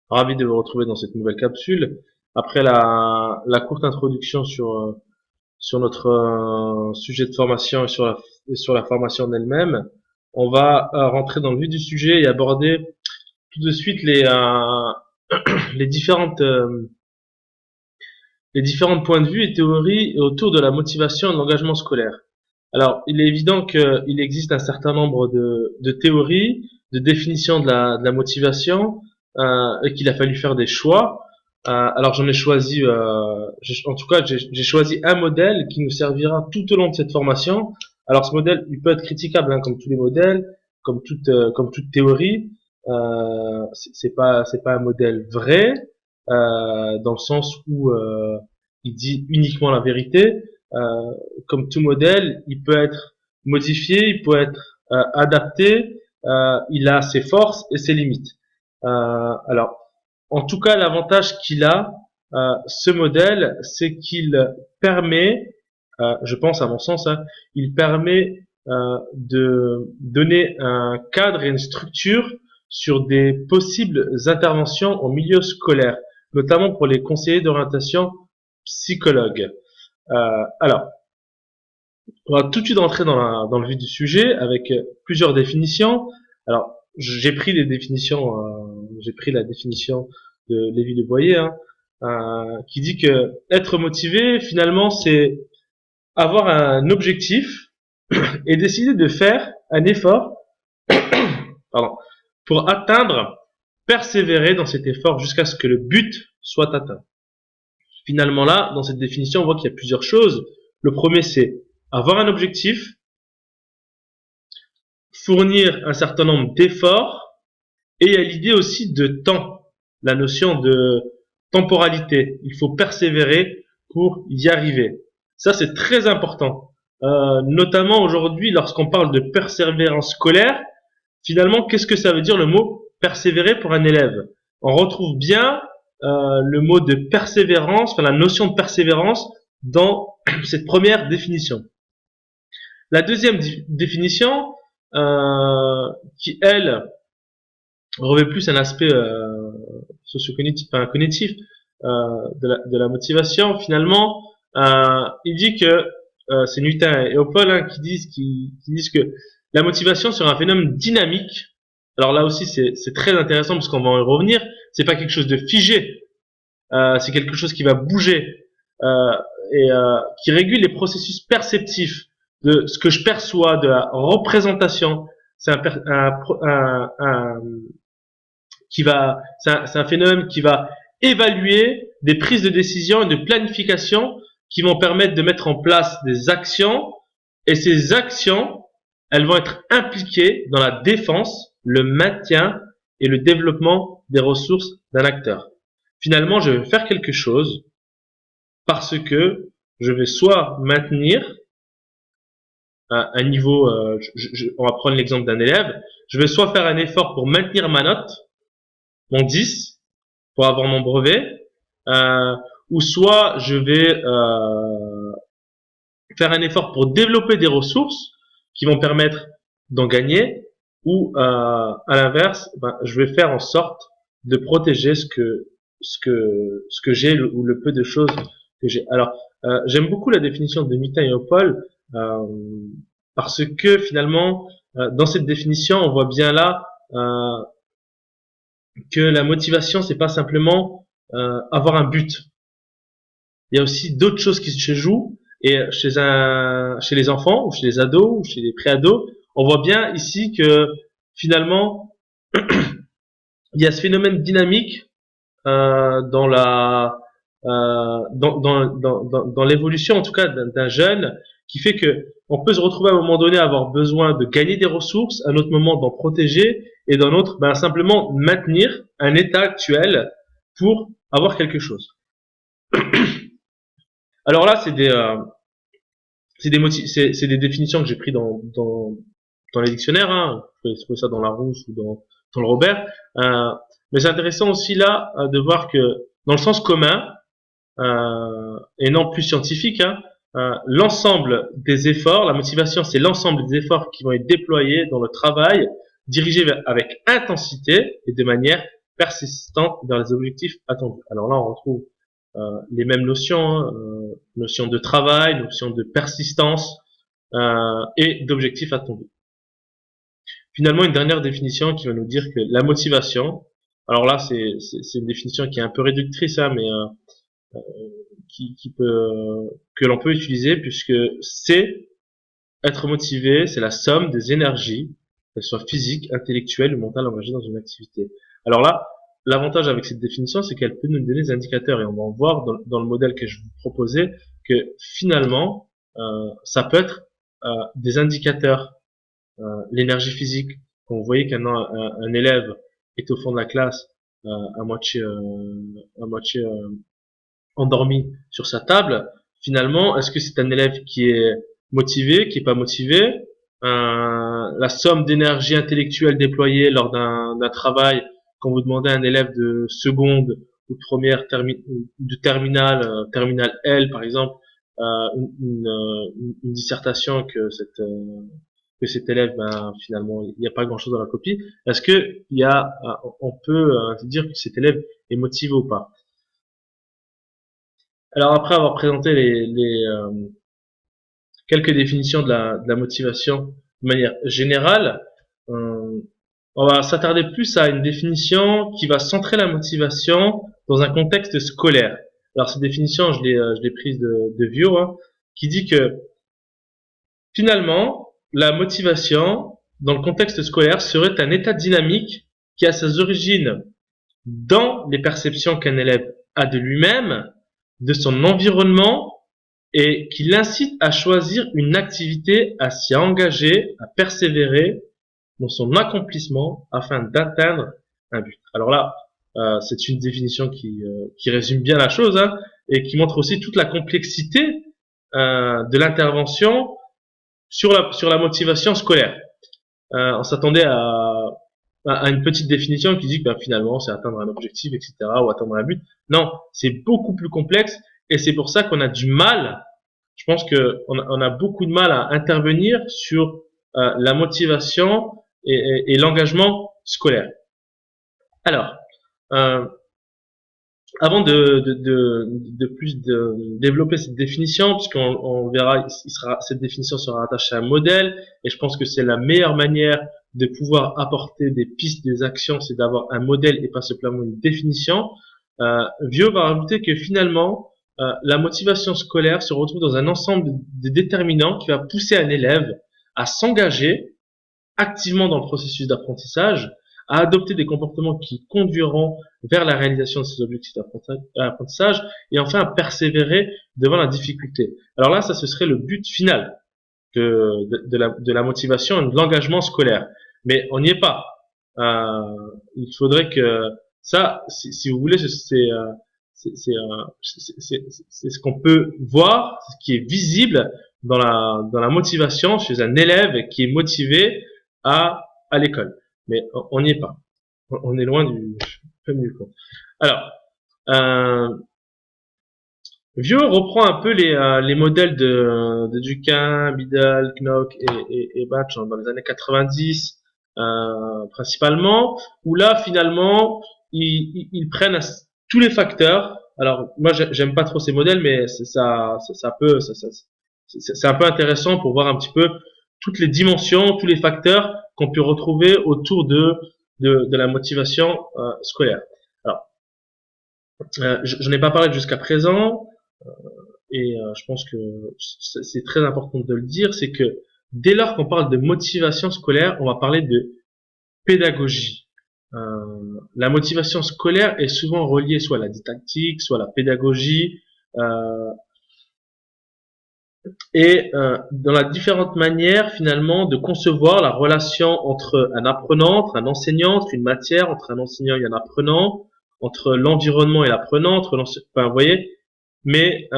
Ravi de vous retrouver dans cette nouvelle capsule. Après la courte introduction sur notre sujet de formation et sur la formation en elle-même, on va rentrer dans le vif du sujet et aborder tout de suite les les différents points de vue et théories autour de la motivation et de l'engagement scolaire. Alors, il est évident qu'il existe un certain nombre de théories, de définitions de la motivation, et qu'il a fallu faire des choix. Alors, j'en ai choisi, en tout cas, j'ai choisi un modèle qui nous servira tout au long de cette formation. Alors, ce modèle, il peut être critiquable, hein, comme tous les modèles, comme toute théorie. C'est pas un modèle vrai, dans le sens où il dit uniquement la vérité. Comme tout modèle, il peut être modifié, il peut être adapté, il a ses forces et ses limites. Alors, en tout cas, l'avantage qu'il a, ce modèle, c'est qu'il permet, je pense à mon sens, hein, il permet de donner un cadre et une structure sur des possibles interventions au milieu scolaire, notamment pour les conseillers d'orientation psychologues. Alors, on va tout de suite rentrer dans le vif du sujet avec plusieurs définitions. Alors, j'ai pris j'ai pris la définition de Lévi Le Boyer, hein, qui dit que être motivé, finalement, c'est avoir un objectif et décider de faire un effort, pardon, pour atteindre, persévérer dans cet effort jusqu'à ce que le but soit atteint. Finalement là, dans cette définition, on voit qu'il y a plusieurs choses. Le premier, c'est avoir un objectif, fournir un certain nombre d'efforts, et il y a l'idée aussi de temps, la notion de temporalité. Il faut persévérer pour y arriver. Ça, c'est très important. Notamment aujourd'hui, lorsqu'on parle de persévérance scolaire, finalement, qu'est-ce que ça veut dire le mot persévérer pour un élève? On retrouve bien le mot de persévérance, enfin la notion de persévérance dans cette première définition. La deuxième définition, qui elle revêt plus un aspect socio-cognitif, enfin cognitif de la motivation, finalement, il dit que c'est Newton et Opol, hein, qui disent que la motivation serait un phénomène dynamique. Alors là aussi, c'est très intéressant parce qu'on va en revenir. C'est pas quelque chose de figé, c'est quelque chose qui va bouger euh, et qui régule les processus perceptifs de ce que je perçois, de la représentation. C'est c'est un phénomène qui va évaluer des prises de décision et de planification qui vont permettre de mettre en place des actions, et ces actions, elles vont être impliquées dans la défense, le maintien et le développement des ressources d'un acteur. Finalement, je vais faire quelque chose parce que je vais soit maintenir un niveau, on va prendre l'exemple d'un élève, je vais soit faire un effort pour maintenir ma note, mon 10, pour avoir mon brevet, euh, ou soit je vais faire un effort pour développer des ressources qui vont permettre d'en gagner, ou à l'inverse, je vais faire en sorte de protéger ce que j'ai ou le peu de choses que j'ai. Alors, j'aime beaucoup la définition de Mita et Opol euh, parce que finalement, dans cette définition, on voit bien là que la motivation, c'est pas simplement avoir un but. Il y a aussi d'autres choses qui se jouent. Et chez les enfants, ou chez les ados, ou chez les pré-ados, on voit bien ici que finalement, il y a ce phénomène dynamique dans dans l'évolution, en tout cas, d'un jeune, qui fait que on peut se retrouver à un moment donné à avoir besoin de gagner des ressources, à un autre moment d'en protéger, et dans l'autre, simplement maintenir un état actuel pour avoir quelque chose. Alors là, c'est des définitions que j'ai pris dans les dictionnaires, hein. Vous pouvez trouver ça dans Larousse ou dans le Robert. Mais c'est intéressant aussi là de voir que dans le sens commun, et non plus scientifique, hein, l'ensemble des efforts, la motivation, c'est l'ensemble des efforts qui vont être déployés dans le travail, dirigés avec intensité et de manière persistante vers les objectifs attendus. Alors là, on retrouve les mêmes notions, hein, notion de travail, notion de persistance et d'objectifs attendus. Finalement, une dernière définition qui va nous dire que la motivation, alors là, c'est une définition qui est un peu réductrice, hein, mais qui peut que l'on peut utiliser, puisque c'est être motivé, c'est la somme des énergies, qu'elles soient physiques, intellectuelles ou mentales, engagées dans une activité. Alors là, l'avantage avec cette définition, c'est qu'elle peut nous donner des indicateurs, et on va en voir dans le modèle que je vous proposais que finalement, ça peut être des indicateurs. L'énergie physique, quand vous voyez qu'un élève est au fond de la classe, à moitié endormi sur sa table, finalement, est-ce que c'est un élève qui est motivé, qui est pas motivé? La somme d'énergie intellectuelle déployée lors d'un travail, quand vous demandez à un élève de seconde ou de première de terminale L par exemple, une dissertation que cet élève, ben, finalement, il n'y a pas grand-chose dans la copie. Est-ce que on peut dire que cet élève est motivé ou pas? Alors après avoir présenté quelques définitions de la motivation de manière générale, on va s'attarder plus à une définition qui va centrer la motivation dans un contexte scolaire. Alors cette définition, je l'ai prise de Vio, hein, qui dit que finalement, la motivation dans le contexte scolaire serait un état dynamique qui a ses origines dans les perceptions qu'un élève a de lui-même, de son environnement, et qui l'incite à choisir une activité, à s'y engager, à persévérer dans son accomplissement afin d'atteindre un but. Alors là, c'est une définition qui résume bien la chose, hein, et qui montre aussi toute la complexité de l'intervention sur la motivation scolaire. On s'attendait à une petite définition qui dit que ben, finalement c'est atteindre un objectif, etc., ou atteindre un but. Non, c'est beaucoup plus complexe, et c'est pour ça qu'on a du mal. Je pense que on a beaucoup de mal à intervenir sur la motivation et l'engagement scolaire. Alors, euh, avant de plus de développer cette définition, puisqu'on verra, cette définition sera attachée à un modèle, et je pense que c'est la meilleure manière de pouvoir apporter des pistes, des actions, c'est d'avoir un modèle et pas simplement une définition. Vio va rajouter que finalement, la motivation scolaire se retrouve dans un ensemble de déterminants qui va pousser un élève à s'engager activement dans le processus d'apprentissage, à adopter des comportements qui conduiront vers la réalisation de ces objectifs d'apprentissage, et enfin à persévérer devant la difficulté. Alors là, ça ce serait le but final de la motivation et de l'engagement scolaire. Mais on n'y est pas. Il faudrait que ça, si vous voulez, c'est ce qu'on peut voir, ce qui est visible dans la motivation chez un élève qui est motivé à l'école. Mais on n'y est pas. On est loin du compte. Alors, Vio reprend un peu les modèles de Duquin, Biddle, Knock et Batch dans les années 90, principalement, où là, finalement, ils prennent tous les facteurs. Alors, moi, j'aime pas trop ces modèles, mais c'est un peu intéressant pour voir un petit peu toutes les dimensions, tous les facteurs qu'on peut retrouver autour de la motivation scolaire. Alors, je n'ai pas parlé jusqu'à présent, et je pense que c'est très important de le dire, c'est que dès lors qu'on parle de motivation scolaire, on va parler de pédagogie. La motivation scolaire est souvent reliée soit à la didactique, soit à la pédagogie, et dans la différente manière finalement de concevoir la relation entre un apprenant, entre un enseignant, entre une matière, entre un enseignant et un apprenant, entre l'environnement et l'apprenant, enfin, vous voyez, mais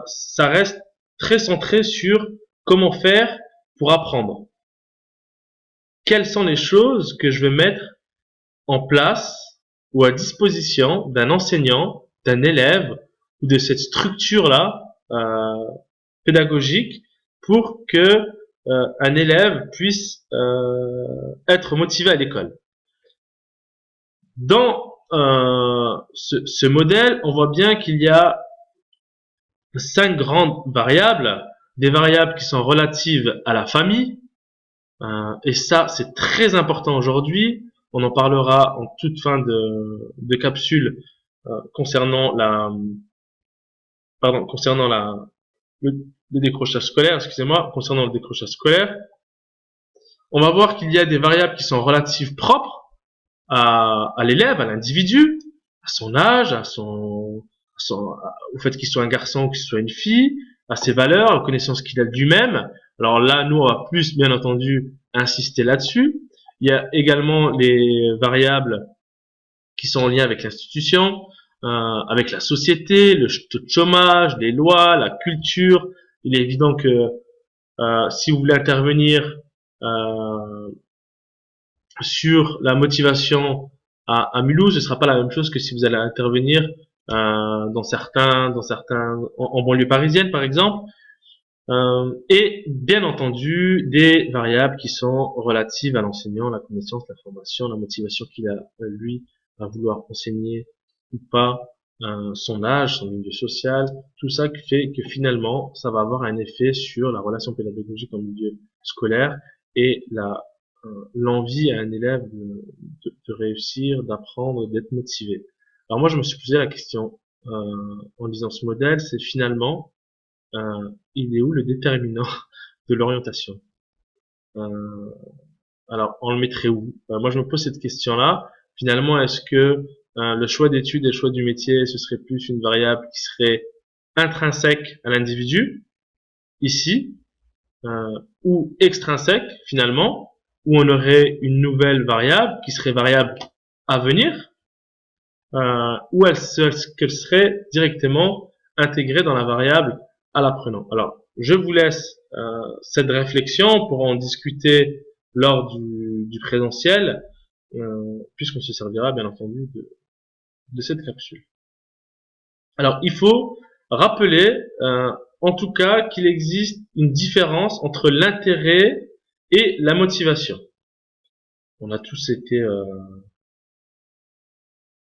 ça reste très centré sur comment faire pour apprendre. Quelles sont les choses que je vais mettre en place ou à disposition d'un enseignant, d'un élève ou de cette structure-là pédagogique pour que un élève puisse être motivé à l'école. Dans ce modèle, on voit bien qu'il y a 5 grandes variables, des variables qui sont relatives à la famille, et ça c'est très important aujourd'hui. On en parlera en toute fin de capsule concernant le, le décrochage scolaire, excusez-moi, concernant le décrochage scolaire. On va voir qu'il y a des variables qui sont relatives propres à l'élève, à l'individu, à son âge, au fait qu'il soit un garçon ou qu'il soit une fille, à ses valeurs, aux connaissances qu'il a de lui-même. Alors là, nous, on va plus, bien entendu, insister là-dessus. Il y a également les variables qui sont en lien avec l'institution, avec la société, le taux de chômage, les lois, la culture. Il est évident que si vous voulez intervenir sur la motivation à Mulhouse, ce sera pas la même chose que si vous allez intervenir dans certains en banlieue parisienne par exemple, et bien entendu des variables qui sont relatives à l'enseignant, la connaissance, la formation, la motivation qu'il a lui à vouloir enseigner ou pas, son âge, son milieu social, tout ça qui fait que finalement ça va avoir un effet sur la relation pédagogique en milieu scolaire et l'envie à un élève de réussir, d'apprendre, d'être motivé. Alors moi je me suis posé la question en lisant ce modèle, c'est finalement il est où le déterminant de l'orientation? Alors on le mettrait où? Moi je me pose cette question-là. Finalement, est-ce que le choix d'études et le choix du métier, ce serait plus une variable qui serait intrinsèque à l'individu, ici, ou extrinsèque finalement, où on aurait une nouvelle variable qui serait variable à venir, ou qu'elle serait directement intégrée dans la variable à l'apprenant. Alors, je vous laisse cette réflexion pour en discuter lors du présentiel, puisqu'on se servira bien entendu de cette capsule. Alors, il faut rappeler en tout cas qu'il existe une différence entre l'intérêt et la motivation. On a tous été,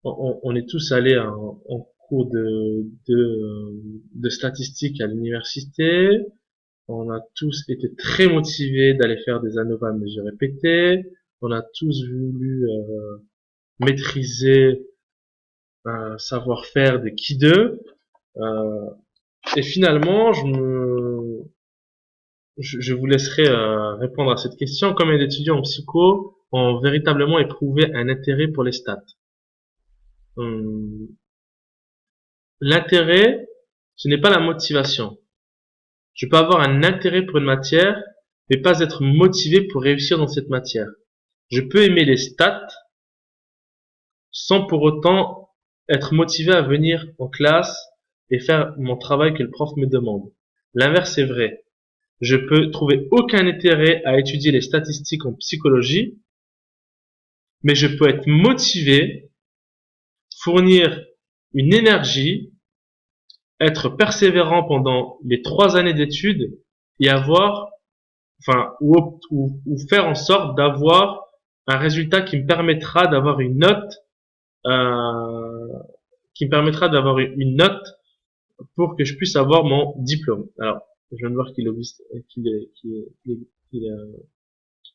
on est tous allés en cours de statistiques à l'université. On a tous été très motivés d'aller faire des ANOVA à mesure répétée. On a tous voulu maîtriser un savoir-faire des qui deux. Et finalement, je vous laisserai répondre à cette question. Combien d'étudiants en psycho ont véritablement éprouvé un intérêt pour les stats? L'intérêt, ce n'est pas la motivation. Je peux avoir un intérêt pour une matière, mais pas être motivé pour réussir dans cette matière. Je peux aimer les stats sans pour autant être motivé à venir en classe et faire mon travail que le prof me demande. L'inverse est vrai. Je peux trouver aucun intérêt à étudier les statistiques en psychologie, mais je peux être motivé, fournir une énergie, être persévérant pendant les 3 années d'études et ou faire en sorte d'avoir un résultat qui me permettra d'avoir une note, pour que je puisse avoir mon diplôme. Alors, je viens de voir qu'il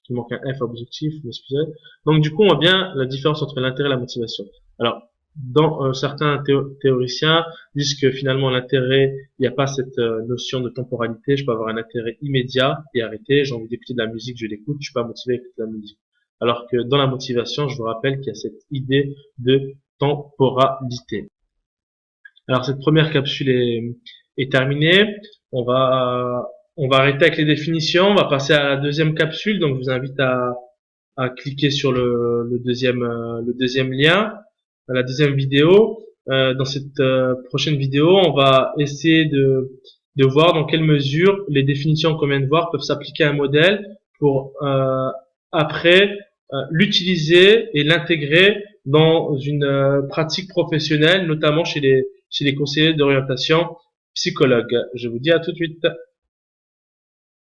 manque un F objectif, excusez. Donc du coup, on voit bien la différence entre l'intérêt et la motivation. Alors, dans certains théoriciens disent que finalement l'intérêt, il n'y a pas cette notion de temporalité. Je peux avoir un intérêt immédiat et arrêter. J'ai envie d'écouter de la musique, je l'écoute. Je suis pas motivé à écouter de la musique. Alors que dans la motivation, je vous rappelle qu'il y a cette idée de temporalité. Alors cette première capsule est terminée. On va arrêter avec les définitions. On va passer à la deuxième capsule. Donc je vous invite à cliquer sur le deuxième lien, la deuxième vidéo. Dans cette prochaine vidéo, on va essayer de voir dans quelle mesure les définitions qu'on vient de voir peuvent s'appliquer à un modèle pour après l'utiliser et l'intégrer dans une pratique professionnelle, notamment chez les conseillers d'orientation psychologues. Je vous dis à tout de suite.